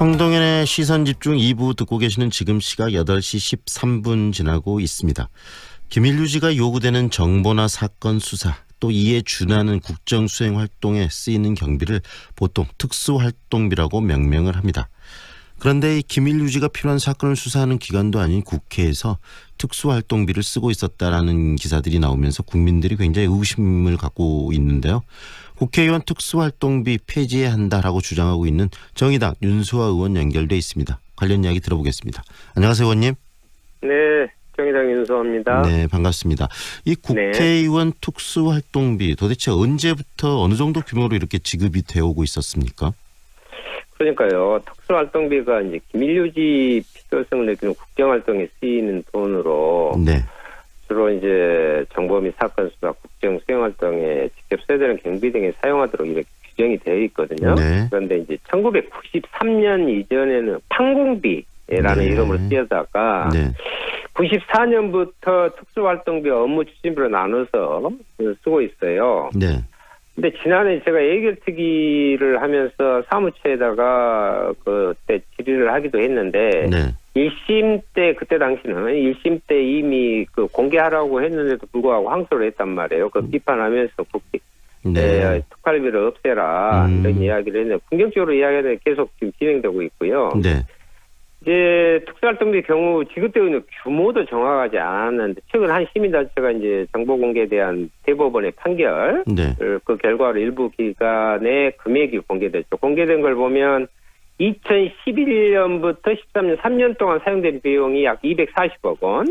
황동현의 시선집중 2부 듣고 계시는 지금 시각 8시 13분 지나고 있습니다. 기밀 유지가 요구되는 정보나 사건 수사 또 이에 준하는 국정수행 활동에 쓰이는 경비를 보통 특수활동비라고 명명을 합니다. 그런데 이 기밀 유지가 필요한 사건을 수사하는 기관도 아닌 국회에서 특수활동비를 쓰고 있었다라는 기사들이 나오면서 국민들이 굉장히 의구심을 갖고 있는데요. 국회의원 특수활동비 폐지해야 한다라고 주장하고 있는 정의당 윤수아 의원 연결돼 있습니다. 관련 이야기 들어보겠습니다. 안녕하세요, 의원님. 네, 정의당 윤수아입니다. 네, 반갑습니다. 이 국회의원 특수활동비 도대체 언제부터 어느 정도 규모로 이렇게 지급이 되어 오고 있었습니까? 그러니까요. 특수활동비가 이제 기밀유지 필요성을 느끼는 국정활동에 쓰이는 돈으로 네. 주로 이제 정보 및 사건 수사, 국정 수행 활동에 직접 써야 되는 경비 등에 사용하도록 이렇게 규정이 되어 있거든요. 네. 그런데 이제 1993년 이전에는 판공비라는 이름으로 쓰여다가 94년부터 특수활동비 업무 추진비로 나눠서 쓰고 있어요. 네. 근데 지난해 제가 예결특위를 하면서 사무처에다가 그때 질의를 하기도 했는데 1심 때 그때 당시는 1심 때 이미 그 공개하라고 했는데도 불구하고 항소를 했단 말이에요. 그 비판하면서 국회 특활비를 없애라 이런 이야기를 했는데 긍정적으로 이야기는 계속 지금 진행되고 있고요. 네. 이제 특수활동비 경우 지급되고 있는 규모도 정확하지 않았는데 최근 한 시민단체가 이제 정보 공개에 대한 대법원의 판결 그 결과로 일부 기관의 금액이 공개됐죠. 공개된 걸 보면 2011년부터 13년 3년 동안 사용된 비용이 약 240억 원,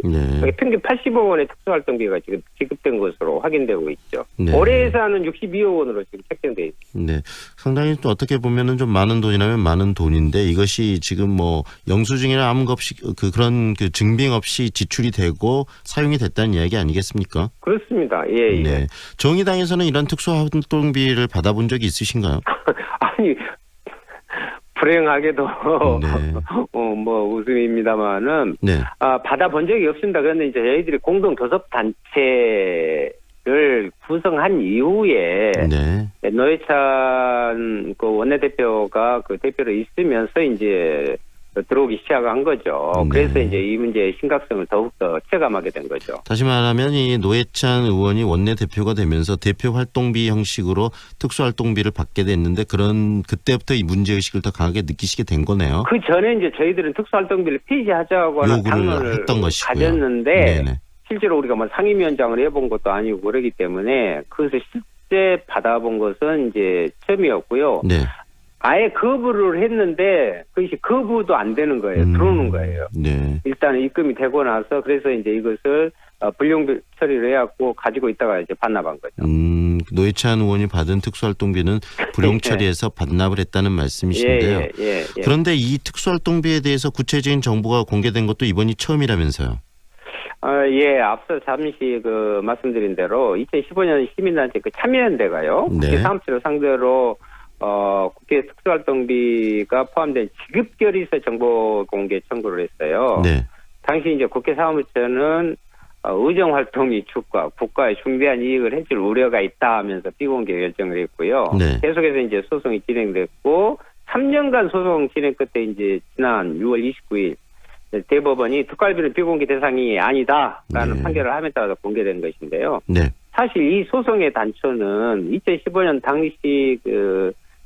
평균 80억 원의 특수활동비가 지금 지급된 것으로 확인되고 있죠. 올해 예산은 62억 원으로 지금 책정돼 있습니다. 네, 상당히 또 어떻게 보면은 좀 많은 돈이라면 많은 돈인데 이것이 지금 뭐 영수증이나 아무 없이 그런 증빙 없이 지출이 되고 사용이 됐다는 이야기 아니겠습니까? 그렇습니다. 예. 네, 정의당에서는 이런 특수활동비를 받아본 적이 있으신가요? 아니. 불행하게도 뭐 웃음입니다만은 받아본 적이 없습니다. 그런데 이제 저희들이 공동 교섭 단체를 구성한 이후에 노회찬 그 원내대표가 그 대표로 있으면서 이제 들어오기 시작한 거죠. 그래서 이제 이 문제의 심각성을 더욱더 체감하게 된 거죠. 다시 말하면 이 노회찬 의원이 원내대표가 되면서 대표 활동비 형식으로 특수활동비를 받게 됐는데 그때부터 이 문제의식을 더 강하게 느끼시게 된 거네요. 그 전에 이제 저희들은 특수활동비를 폐지하자고 하는 당론을 했던 것이고요. 가졌는데 실제로 우리가 뭐 상임위원장을 해본 것도 아니고 그러기 때문에 그것을 실제 받아본 것은 이제 처음이었고요. 아예 거부를 했는데 그것이 거부도 안 되는 거예요. 들어오는 거예요. 일단 입금이 되고 나서 그래서 이제 이것을 불용 처리를 해갖고 가지고 있다가 이제 반납한 거죠. 노회찬 의원이 받은 특수활동비는 불용 처리해서 반납을 했다는 말씀이신데요. 그런데 이 특수활동비에 대해서 구체적인 정보가 공개된 것도 이번이 처음이라면서요. 앞서 잠시 말씀드린 대로 2015년 시민단체 참여연대가요. 국회 사무처를 상대로 국회 특수활동비가 포함된 지급결의서 정보 공개 청구를 했어요. 당시 이제 국회 사무처는 의정활동 이축과 국가의 중대한 이익을 해칠 우려가 있다 하면서 비공개 결정을 했고요. 계속해서 이제 소송이 진행됐고 3년간 소송 진행 끝에 이제 지난 6월 29일 대법원이 특활비는 비공개 대상이 아니다라는 판결을 함에 따라서 공개된 것인데요. 사실 이 소송의 단초는 2015년 당시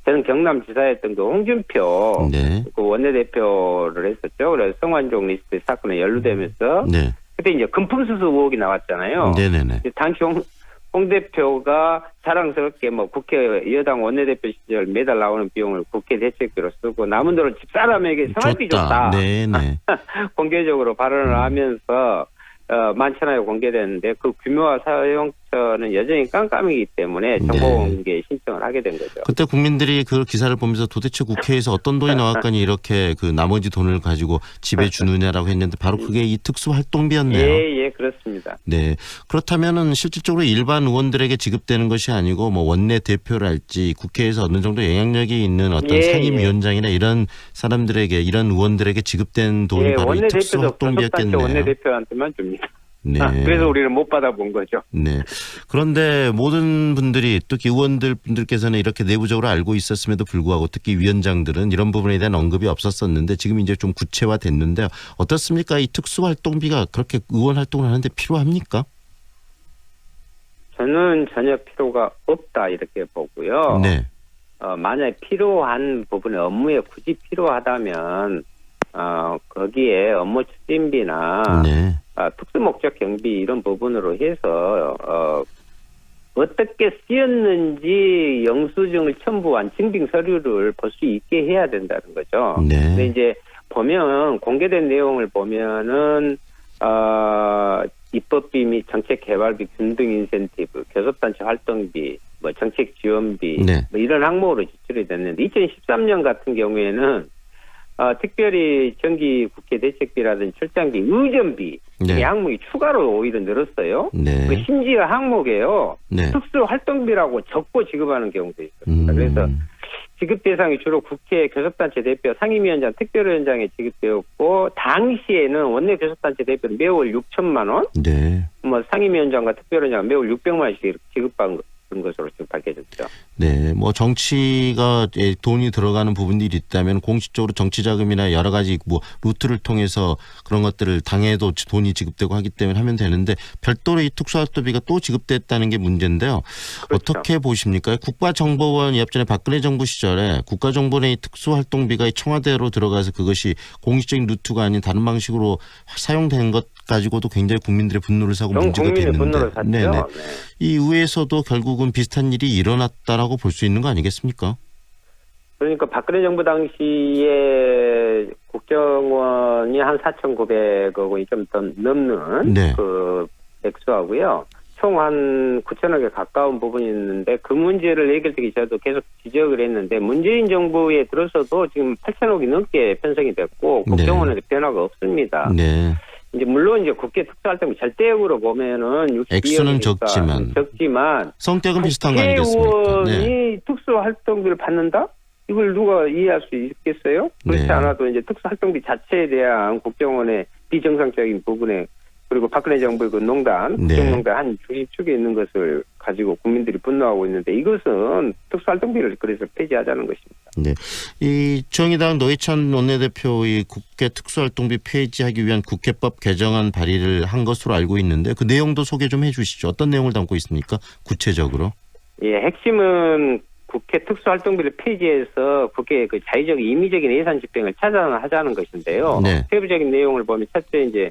저는 경남지사였던 홍준표 그 원내대표를 했었죠. 그래서 성완종 리스트 사건에 연루되면서 그때 이제 금품수수 의혹이 나왔잖아요. 당시 홍 대표가 자랑스럽게 뭐 국회 여당 원내대표 시절 매달 나오는 비용을 국회 대책비로 쓰고 남은 돈을 집사람에게 생활비 줬다. 공개적으로 발언을 하면서 많잖아요. 공개됐는데 그 규모와 사용처는 여전히 깜깜이기 때문에 정보 공개 신청을 하게 된 거죠. 그때 국민들이 그 기사를 보면서 도대체 국회에서 어떤 돈이 나왔거니 이렇게 그 나머지 돈을 가지고 집에 주느냐라고 했는데 바로 그게 이 특수활동비였네요. 그렇습니다. 그렇다면은 실질적으로 일반 의원들에게 지급되는 것이 아니고 뭐 원내대표랄지 국회에서 어느 정도 영향력이 있는 어떤 상임위원장이나 이런 사람들에게 이런 의원들에게 지급된 돈이 바로 이 특수활동비였겠네요. 원내대표한테만 줍니다. 네. 그래서 우리는 못 받아본 거죠. 네. 그런데 모든 분들이 특히 의원들께서는 이렇게 내부적으로 알고 있었음에도 불구하고 특히 위원장들은 이런 부분에 대한 언급이 없었었는데 지금 이제 좀 구체화됐는데 어떻습니까? 이 특수활동비가 그렇게 의원 활동을 하는데 필요합니까? 저는 전혀 필요가 없다 이렇게 보고요. 네. 만약에 필요한 부분에 업무에 굳이 필요하다면 거기에 업무 추진비나 네. 특수목적 경비 이런 부분으로 해서 어떻게 쓰였는지 영수증을 첨부한 증빙 서류를 볼 수 있게 해야 된다는 거죠. 네. 근데 이제 보면 공개된 내용을 보면은 입법비 및 정책 개발비 균등 인센티브, 교섭단체 활동비, 뭐 정책 지원비 네. 뭐 이런 항목으로 지출이 됐는데 2013년 같은 경우에는 특별히 정기 국회 대책비라든지 출장비, 의전비 네. 이 항목이 추가로 오히려 늘었어요. 네. 그 심지어 항목에요. 네. 특수활동비라고 적고 지급하는 경우도 있습니다. 그래서 지급 대상이 주로 국회 교섭단체 대표, 상임위원장, 특별위원장에 지급되었고 당시에는 원내 교섭단체 대표는 매월 6천만 원, 네. 뭐 상임위원장과 특별위원장 매월 600만 원씩 지급받은 것으로 지금 밝혀졌죠. 네, 뭐 정치가 돈이 들어가는 부분들이 있다면 공식적으로 정치 자금이나 여러 가지 뭐 루트를 통해서 그런 것들을 당에도 돈이 지급되고 하기 때문에 하면 되는데 별도로 이 특수활동비가 또 지급됐다는 게 문제인데요. 그렇죠. 어떻게 보십니까? 국가정보원 예전에 박근혜 정부 시절에 국가정보원의 특수활동비가 청와대로 들어가서 그것이 공식적인 루트가 아닌 다른 방식으로 사용된 것 가지고도 굉장히 국민들의 분노를 사고 문제가 됐는데, 분노를 샀죠. 네네. 네. 이 의회에서도 결국은 비슷한 일이 일어났다라고 볼 수 있는 거 아니겠습니까? 그러니까 박근혜 정부 당시에 국정원이 한 4,900억 원이 좀 더 넘는 네. 그 액수하고요. 총 한 9천억에 가까운 부분이 있는데 그 문제를 해결되기 저도 계속 지적을 했는데 문재인 정부에 들어서도 지금 8천억이 넘게 편성이 됐고 국정원에 변화가 없습니다. 네. 이제 물론 이제 국회 특수활동 절대적으로 보면은 액수는 적지만 성격은 비슷한 거 아니겠습니까? 국회의원이 네. 특수활동비를 받는다? 이걸 누가 이해할 수 있겠어요? 그렇지 네. 않아도 이제 특수활동비 자체에 대한 국정원의 비정상적인 부분에 그리고 박근혜 정부의 그 농단, 네. 국정농단 한 주입축에 있는 것을 가지고 국민들이 분노하고 있는데 이것은 특수활동비를 그래서 폐지하자는 것입니다. 네, 이 정의당 노회찬 원내대표의 국회 특수활동비 폐지하기 위한 국회법 개정안 발의를 한 것으로 알고 있는데 그 내용도 소개 좀 해주시죠. 어떤 내용을 담고 있습니까? 구체적으로. 예, 핵심은 국회 특수활동비를 폐지해서 국회의 그 자의적 임의적인 예산 집행을 차단하자는 것인데요. 네. 세부적인 내용을 보면 첫째 이제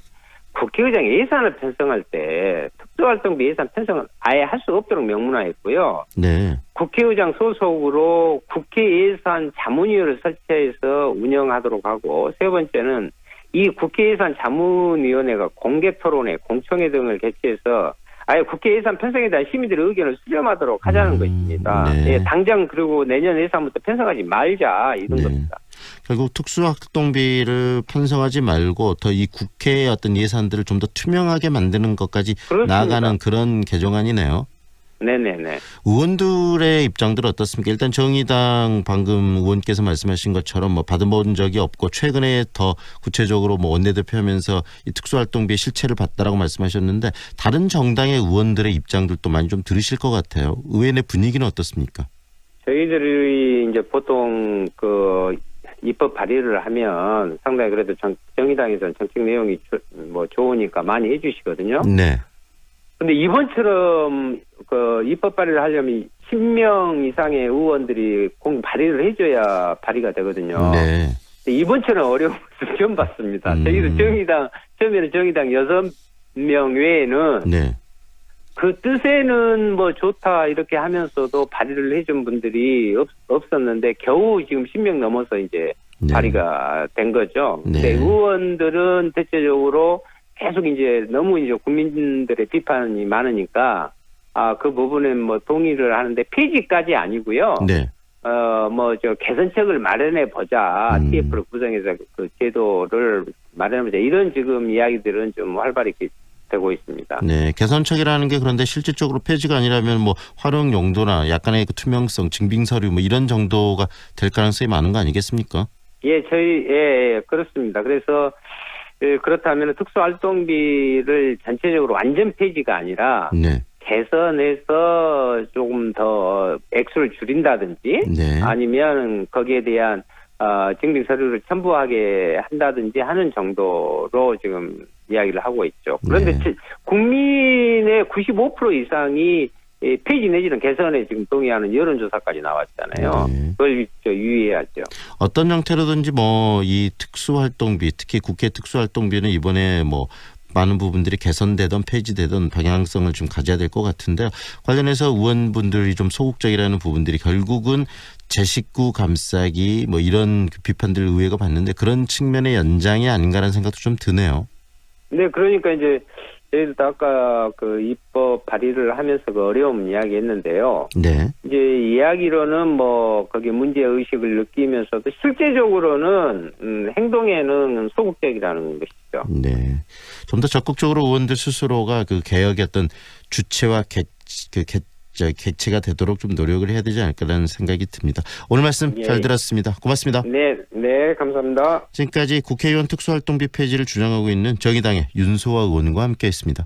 국회의장이 예산을 편성할 때 특수활동비 예산 편성은 아예 할 수 없도록 명문화했고요. 네. 국회의장 소속으로 국회 예산 자문위원회를 설치해서 운영하도록 하고 세 번째는 이 국회 예산 자문위원회가 공개 토론회, 공청회 등을 개최해서 아예 국회 예산 편성에 대한 시민들의 의견을 수렴하도록 하자는 것입니다. 네. 예, 당장 그리고 내년 예산부터 편성하지 말자 이런 네. 겁니다. 결국 특수활동비를 편성하지 말고 더 이 국회의 어떤 예산들을 좀 더 투명하게 만드는 것까지 그렇습니다. 나아가는 그런 개정안이네요. 네네네. 의원들의 입장들은 어떻습니까? 일단 정의당 방금 의원께서 말씀하신 것처럼 뭐 받아본 적이 없고 최근에 더 구체적으로 뭐 원내대표 하면서 이 특수활동비의 실체를 봤다라고 말씀하셨는데 다른 정당의 의원들의 입장들도 많이 좀 들으실 것 같아요. 의회 내 분위기는 어떻습니까? 저희들이 이제 보통 그 입법 발의를 하면 상당히 그래도 정의당에서는 정책 내용이 뭐 좋으니까 많이 해주시거든요. 네. 근데 이번처럼 그 입법 발의를 하려면 10명 이상의 의원들이 공 발의를 해줘야 발의가 되거든요. 네. 근데 이번처럼 어려운 것을 처음 봤습니다. 저희도 처음에는 정의당 6명 외에는 네. 그 뜻에는 뭐 좋다 이렇게 하면서도 발의를 해준 분들이 없었는데 겨우 지금 10명 넘어서 이제 네. 발의가 된 거죠. 네. 근데 의원들은 대체적으로 계속 이제 너무 이제 국민들의 비판이 많으니까 그 부분은 뭐 동의를 하는데 폐지까지 아니고요. 네. 뭐 저 개선책을 마련해 보자. TF를 구성해서 그 제도를 마련해 보자. 이런 지금 이야기들은 좀 활발히 되고 있습니다. 네, 개선책이라는 게 그런데 실질적으로 폐지가 아니라면 뭐 활용 용도나 약간의 그 투명성, 증빙 서류 뭐 이런 정도가 될 가능성이 많은 거 아니겠습니까? 예, 예, 그렇습니다. 그래서 그렇다면 특수활동비를 전체적으로 완전 폐지가 아니라 네. 개선해서 조금 더 액수를 줄인다든지 네. 아니면 거기에 대한 증빙 서류를 첨부하게 한다든지 하는 정도로 지금 이야기를 하고 있죠. 그런데 네. 국민의 95% 이상이 폐지 내지는 개선에 지금 동의하는 여론조사까지 나왔잖아요. 네. 그걸 유의해야죠. 어떤 형태로든지 뭐 이 특수활동비, 특히 국회 특수활동비는 이번에 뭐 많은 부분들이 개선되던 폐지되던 방향성을 좀 가져야 될 것 같은데, 관련해서 의원분들이 좀 소극적이라는 부분들이 결국은 제 식구 감싸기 뭐 이런 비판들을 의회가 받는데 그런 측면의 연장이 아닌가라는 생각도 좀 드네요. 네, 그러니까 이제 저희도 아까 그 입법 발의를 하면서 그 어려움 이야기했는데요. 네. 이제 이야기로는 뭐 거기에 문제 의식을 느끼면서도 실제적으로는 행동에는 소극적이라는 것이죠. 네. 좀 더 적극적으로 의원들 스스로가 그 개혁의 어떤 주체와 객체가 되도록 좀 노력을 해야 되지 않을까라는 생각이 듭니다. 오늘 말씀 예. 잘 들었습니다. 고맙습니다. 네, 감사합니다. 지금까지 국회의원 특수활동비 폐지를 주장하고 있는 정의당의 윤소아 의원과 함께했습니다.